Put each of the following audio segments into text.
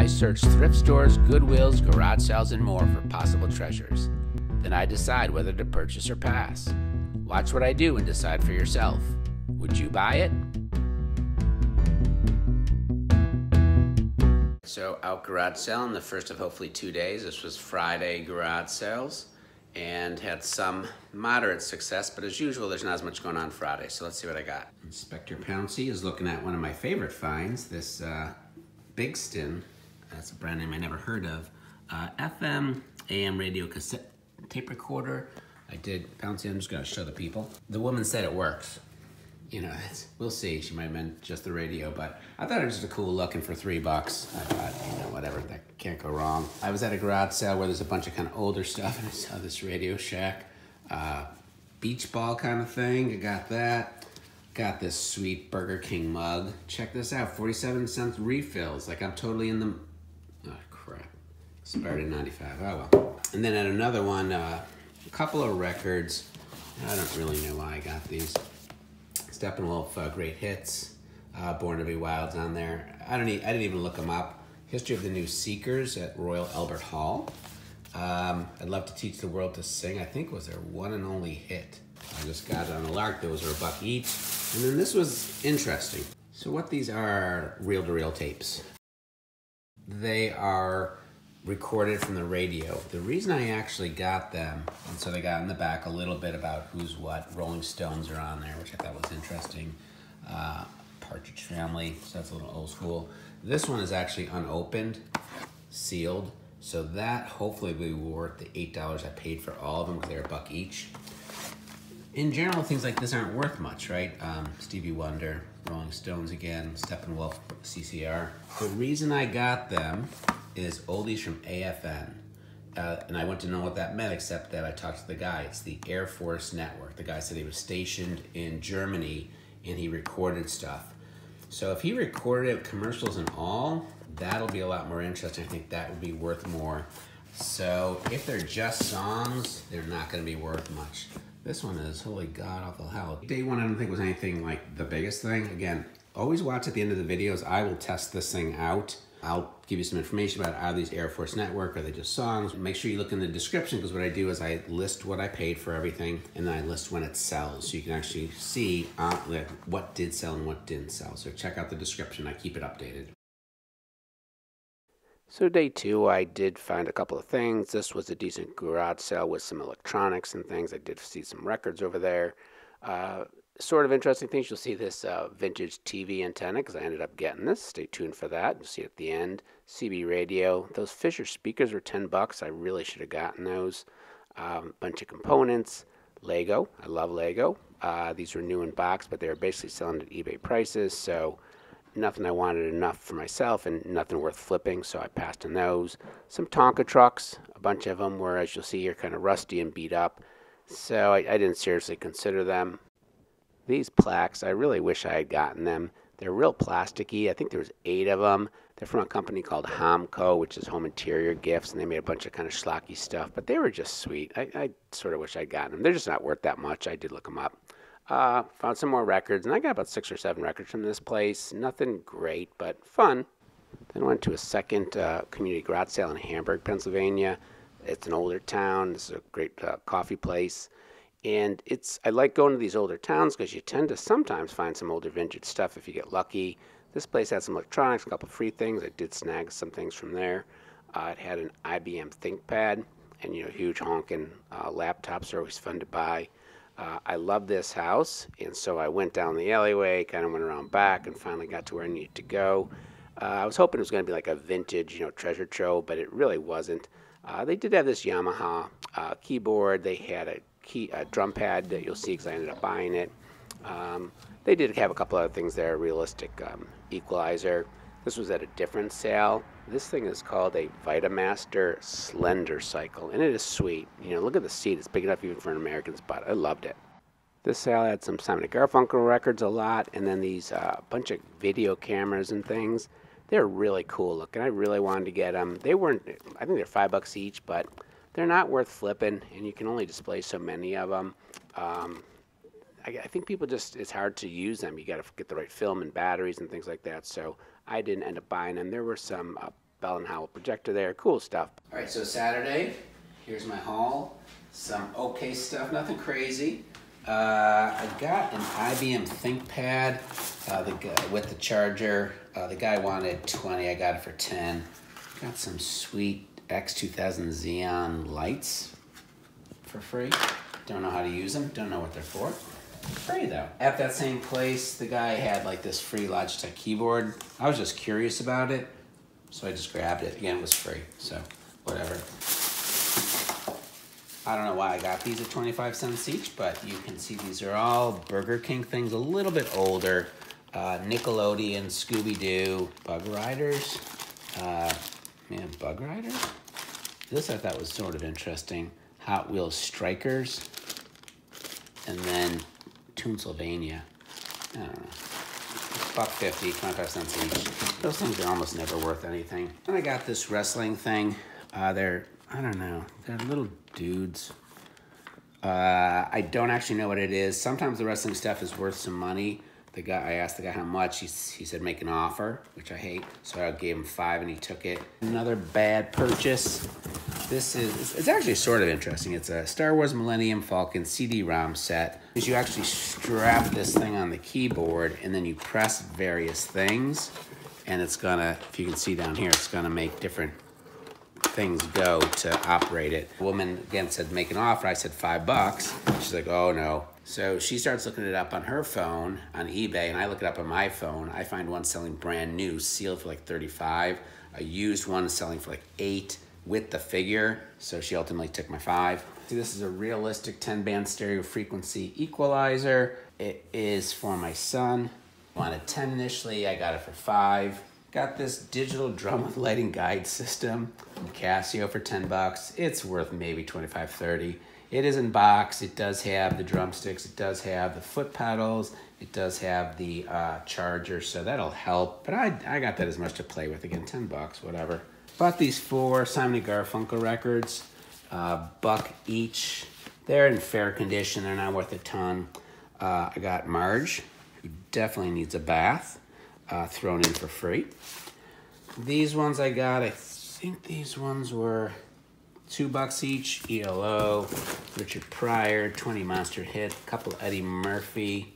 search thrift stores, Goodwills, garage sales, and more for possible treasures. Then I decide whether to purchase or pass. Watch what I do and decide for yourself. Would you buy it? So out garage selling, the first of hopefully 2 days. This was Friday garage sales and had some moderate success, but as usual, there's not as much going on Friday, so let's see what I got. Inspector Pouncey is looking at one of my favorite finds, this Bigston, that's a brand name I never heard of, FM, AM radio cassette tape recorder. Pouncey, I'm just gonna show the people. The woman said it works. You know, we'll see. She might have meant just the radio, but I thought it was just a cool look, and for $3, I thought, you know, whatever, that can't go wrong. I was at a garage sale where there's a bunch of kind of older stuff, and I saw this Radio Shack beach ball kind of thing. I got that. Got this sweet Burger King mug. Check this out, 47-cent refills. Like, I'm totally in the, oh crap, expired in 95, oh well. And then at another one, a couple of records. I don't really know why I got these. Steppenwolf Great Hits, Born to Be Wild's on there. I didn't even look them up. History of the New Seekers at Royal Albert Hall. I'd Love to Teach the World to Sing, I think was their one and only hit. I just got it on a lark. Those are $1 each. And then this was interesting. So what these are reel-to-reel tapes. They are recorded from the radio. The reason I actually got them, and so they got in the back a little bit about who's what. Rolling Stones are on there, which I thought was interesting. Partridge Family, so that's a little old school. This one is actually unopened, sealed, so that hopefully will be worth the $8 I paid for all of them because they're $1 each. In general, things like this aren't worth much, right? Stevie Wonder, Rolling Stones again, Steppenwolf, CCR. The reason I got them is oldies from AFN. And I wouldn't know what that meant except that I talked to the guy. It's the Air Force Network. The guy said he was stationed in Germany and he recorded stuff. So if he recorded commercials and all, that'll be a lot more interesting. I think that would be worth more. So if they're just songs, they're not gonna be worth much. This one is holy god awful hell. Day one I don't think was anything like the biggest thing. Again, always watch at the end of the videos. I will test this thing out. I'll give you some information about are these Air Force Network, are they just songs? Make sure you look in the description because what I do is I list what I paid for everything and then I list when it sells so you can actually see what did sell and what didn't sell. So check out the description, I keep it updated. So day two, I did find a couple of things. This was a decent garage sale with some electronics and things. I did see some records over there. Sort of interesting things. You'll see this vintage TV antenna because I ended up getting this. Stay tuned for that. You'll see it at the end. CB radio. Those Fisher speakers were $10. I really should have gotten those. Bunch of components. Lego. I love Lego. These were new in box, but they were basically selling at eBay prices. So nothing I wanted enough for myself and nothing worth flipping, so I passed on those. Some Tonka trucks. A bunch of them were, as you'll see here, kind of rusty and beat up. So I didn't seriously consider them. These plaques, I really wish I had gotten them. They're real plasticky. I think there was 8 of them. They're from a company called Homco, which is Home Interior Gifts, and they made a bunch of kind of schlocky stuff, but they were just sweet. I sort of wish I'd gotten them. They're just not worth that much. I did look them up. Found some more records, and I got about 6 or 7 records from this place. Nothing great, but fun. Then I went to a second community garage sale in Hamburg, Pennsylvania. It's an older town. This is a great coffee place. And I like going to these older towns because you tend to sometimes find some older vintage stuff if you get lucky. This place had some electronics, a couple free things. I did snag some things from there. It had an IBM Thinkpad, and huge honking laptops are always fun to buy. I love this house, and so I went down the alleyway, kind of went around back, and finally got to where I needed to go. I was hoping it was going to be like a vintage, treasure trove, but it really wasn't. They did have this Yamaha keyboard. They had a drum pad that you'll see because I ended up buying it. They did have a couple other things there, realistic Equalizer. This was at a different sale. This thing is called a Vitamaster Slender Cycle, and it is sweet. Look at the seat. It's big enough even for an American's butt. I loved it. This sale had some Simon & Garfunkel records a lot, and then these bunch of video cameras and things. They're really cool looking. I really wanted to get them. They weren't, I think they're $5 each, but they're not worth flipping, and you can only display so many of them. I think people it's hard to use them. You got to get the right film and batteries and things like that. So I didn't end up buying them. There were some Bell & Howell projector there, cool stuff. All right, so Saturday, here's my haul. Some okay stuff, nothing crazy. I got an IBM Thinkpad with the charger. The guy wanted 20, I got it for 10. Got some sweet X2000 Xeon lights for free. Don't know how to use them, don't know what they're for. Free though. At that same place, the guy had like this free Logitech keyboard. I was just curious about it, so I just grabbed it. Again, it was free, so whatever. I don't know why I got these at 25 cents each, but you can see these are all Burger King things, a little bit older. Nickelodeon, Scooby-Doo, Bug Riders. Man, Bug Riders? This I thought was sort of interesting. Hot Wheels Strikers. And then Toonsylvania. I don't know. $1.50, 25 cents each. Those things are almost never worth anything. And I got this wrestling thing. They're, I don't know, they're little dudes. I don't actually know what it is. Sometimes the wrestling stuff is worth some money. I asked the guy how much. He said make an offer, which I hate. So I gave him $5 and he took it. Another bad purchase. It's actually sort of interesting. It's a Star Wars Millennium Falcon CD Rom set. You actually strap this thing on the keyboard and then you press various things. And it's gonna, if you can see down here, it's gonna make different things go to operate it. The woman again said make an offer. I said $5. She's like, oh no. So she starts looking it up on her phone on eBay, and I look it up on my phone. I find one selling brand new, sealed for like 35. A used one selling for like 8 with the figure. So she ultimately took my 5. See, this is a realistic 10-band stereo frequency equalizer. It is for my son. Wanted 10 initially, I got it for 5. Got this digital drum with lighting guide system from Casio for 10 bucks. It's worth maybe 25, 30. It is in box. It does have the drumsticks. It does have the foot pedals. It does have the charger, so that'll help. But I got that as much to play with. Again, 10 bucks, whatever. Bought these 4 Simon & Garfunkel records, $1 each. They're in fair condition. They're not worth a ton. I got Marge, who definitely needs a bath, thrown in for free. These ones I got, I think these ones were $2 each. ELO, Richard Pryor, 20 Monster Hit, a couple Eddie Murphy,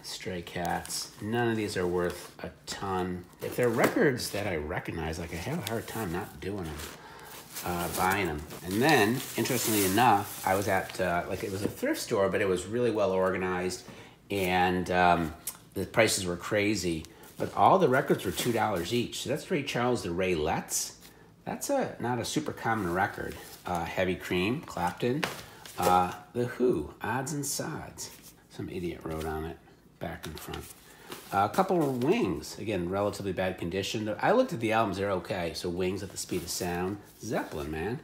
Stray Cats. None of these are worth a ton. If they're records that I recognize, like I have a hard time not doing them, buying them. And then, interestingly enough, I was at, like it was a thrift store, but it was really well organized, and the prices were crazy. But all the records were $2 each. So that's Ray Charles, the Ray Letts. That's not a super common record. Heavy Cream, Clapton, The Who, Odds and Sods. Some idiot wrote on it, back and front. A couple of Wings, again, relatively bad condition. I looked at the albums, they're okay. So Wings at the Speed of Sound. Zeppelin, man.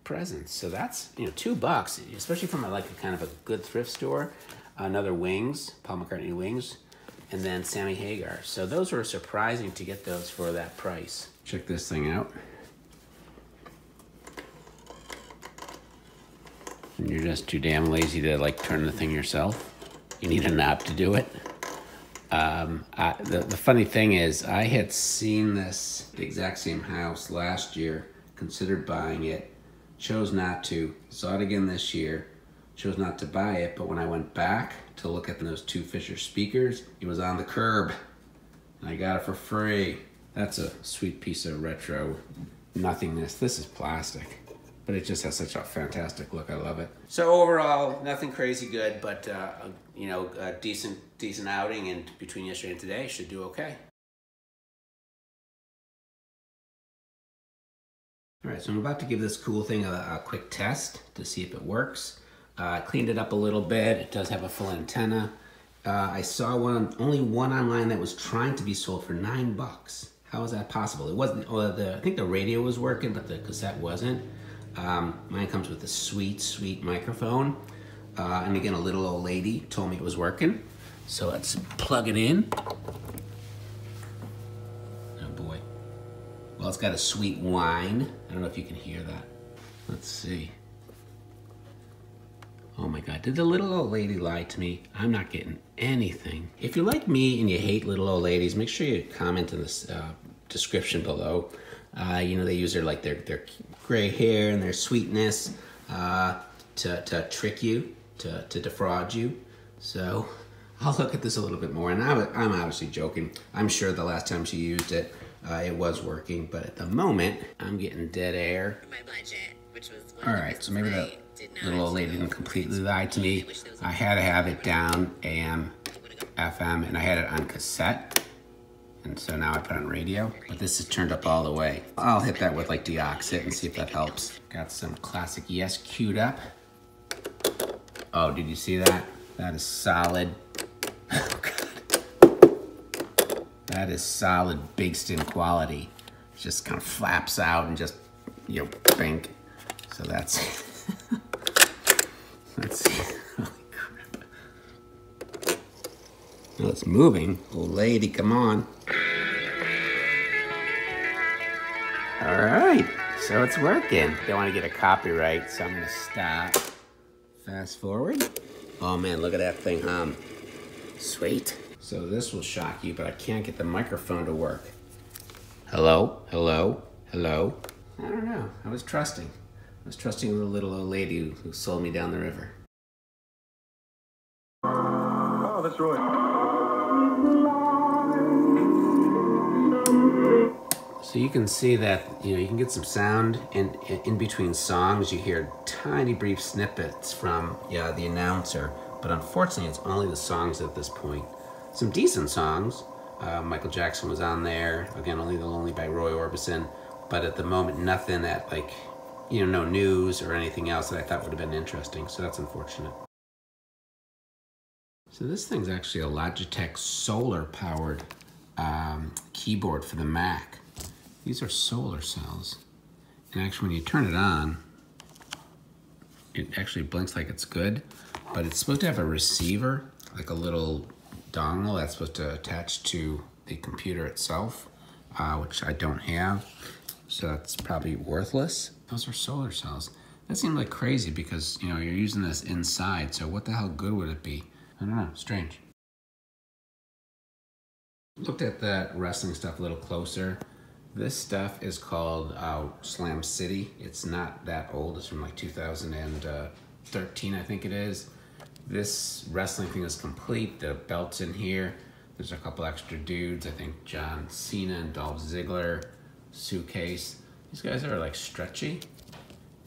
Presents. So that's, $2, especially from like a kind of a good thrift store. Another Wings, Paul McCartney Wings, and then Sammy Hagar. So those were surprising to get those for that price. Check this thing out. And you're just too damn lazy to like turn the thing yourself. You need a knob to do it. The funny thing is, I had seen this the exact same house last year, considered buying it, chose not to, saw it again this year, chose not to buy it, but when I went back to look at those 2 Fisher speakers, it was on the curb, and I got it for free. That's a sweet piece of retro nothingness. This is plastic, but it just has such a fantastic look. I love it. So overall, nothing crazy good, but a decent outing, and between yesterday and today, should do okay. All right, so I'm about to give this cool thing a quick test to see if it works. I cleaned it up a little bit. It does have a full antenna. I saw only one online that was trying to be sold for $9. How is that possible? It wasn't. I think the radio was working, but the cassette wasn't. Mine comes with a sweet microphone. And again, a little old lady told me it was working. So let's plug it in. Oh boy. Well, it's got a sweet whine. I don't know if you can hear that. Let's see. Oh my God, did the little old lady lie to me? I'm not getting anything. If you're like me and you hate little old ladies, make sure you comment in this description below. You know, they use their gray hair and their sweetness to trick you, to defraud you. So I'll look at this a little bit more, and I'm obviously joking. I'm sure the last time she used it, it was working, but at the moment, I'm getting dead air. My budget, which was all right, so maybe the little old lady didn't completely lie to me. I had to have it down AM, FM, and I had it on cassette. And so now I put on radio, but this is turned up all the way. I'll hit that with like Deoxit and see if that helps. Got some classic Yes queued up. Oh, did you see that? That is solid. Oh God. That is solid Bigston quality. It just kind of flaps out and just, you know, bink. So that's, let's see. Holy crap. Well, it's moving. Old lady, come on. All right, so it's working. Don't want to get a copyright, so I'm gonna stop. Fast forward. Oh man, look at that thing hum. Sweet. So this will shock you, but I can't get the microphone to work. Hello, hello, hello. I don't know, I was trusting the little old lady who sold me down the river. Oh, that's Roy. So you can see that, you know, you can get some sound in between songs. You hear tiny brief snippets from the announcer, but unfortunately it's only the songs at this point. Some decent songs. Michael Jackson was on there. Again, Only the Lonely by Roy Orbison. But at the moment, nothing that, like, you know, no news or anything else that I thought would have been interesting. So that's unfortunate. So this thing's actually a Logitech solar-powered keyboard for the Mac. These are solar cells. And actually, when you turn it on, it actually blinks like it's good. But it's supposed to have a receiver, like a little dongle that's supposed to attach to the computer itself, which I don't have. So that's probably worthless. Those are solar cells. That seemed like crazy because, you know, you're using this inside, so what the hell good would it be? I don't know, strange. Looked at that wrestling stuff a little closer. This stuff is called Slam City. It's not that old, it's from like 2013, I think it is. This wrestling thing is complete, the belt's in here. There's a couple extra dudes, I think John Cena and Dolph Ziggler, Suitcase. These guys are like stretchy.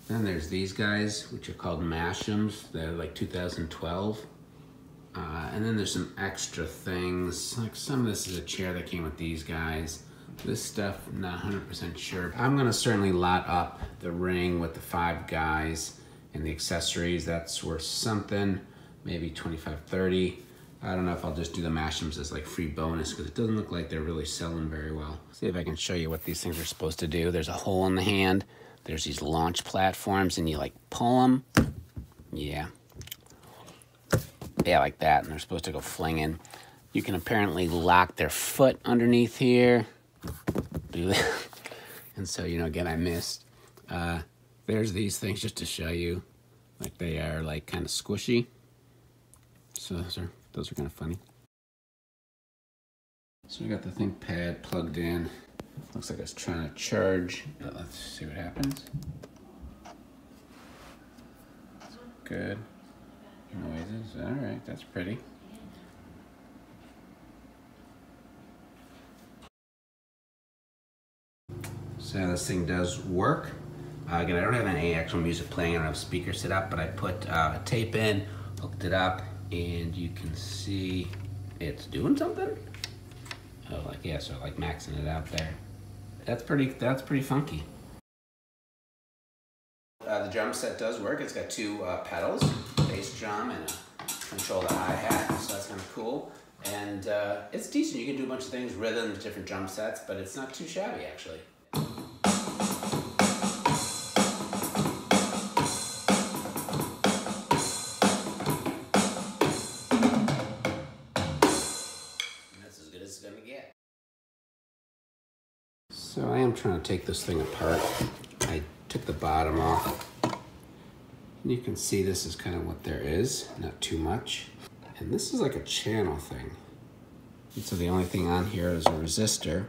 Then there's these guys, which are called Mashems. They're like 2012. And then there's some extra things. Like some of this is a chair that came with these guys. This stuff, I'm not 100% sure. I'm gonna certainly lot up the ring with the 5 guys and the accessories. That's worth something, maybe 25, 30. I don't know if I'll just do the Mashems as like free bonus because it doesn't look like they're really selling very well. See if I can show you what these things are supposed to do. There's a hole in the hand. There's these launch platforms and you like pull them. Yeah. Yeah, like that. And they're supposed to go flinging. You can apparently lock their foot underneath here. Do that. And so, you know, again, I missed. There's these things just to show you. Like they are like kind of squishy. So those are kind of funny. So we got the Thinkpad plugged in. Looks like it's trying to charge. But let's see what happens. Good. Noises. All right, that's pretty. So this thing does work. Again, I don't have any actual music playing. I don't have speakers set up, but I put a tape in, hooked it up, and you can see it's doing something. Oh, like, yeah, so like maxing it out there. That's pretty funky. The drum set does work. It's got 2 pedals, bass drum and a control the hi-hat, so that's kind of cool. And it's decent. You can do a bunch of things, rhythms, different drum sets, but it's not too shabby actually. So I am trying to take this thing apart. I took the bottom off. And you can see this is kind of what there is, not too much. And this is like a channel thing. And so the only thing on here is a resistor.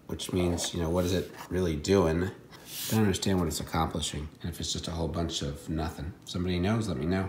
which means, you know, what is it really doing? I don't understand what it's accomplishing. And if it's just a whole bunch of nothing. If somebody knows, let me know.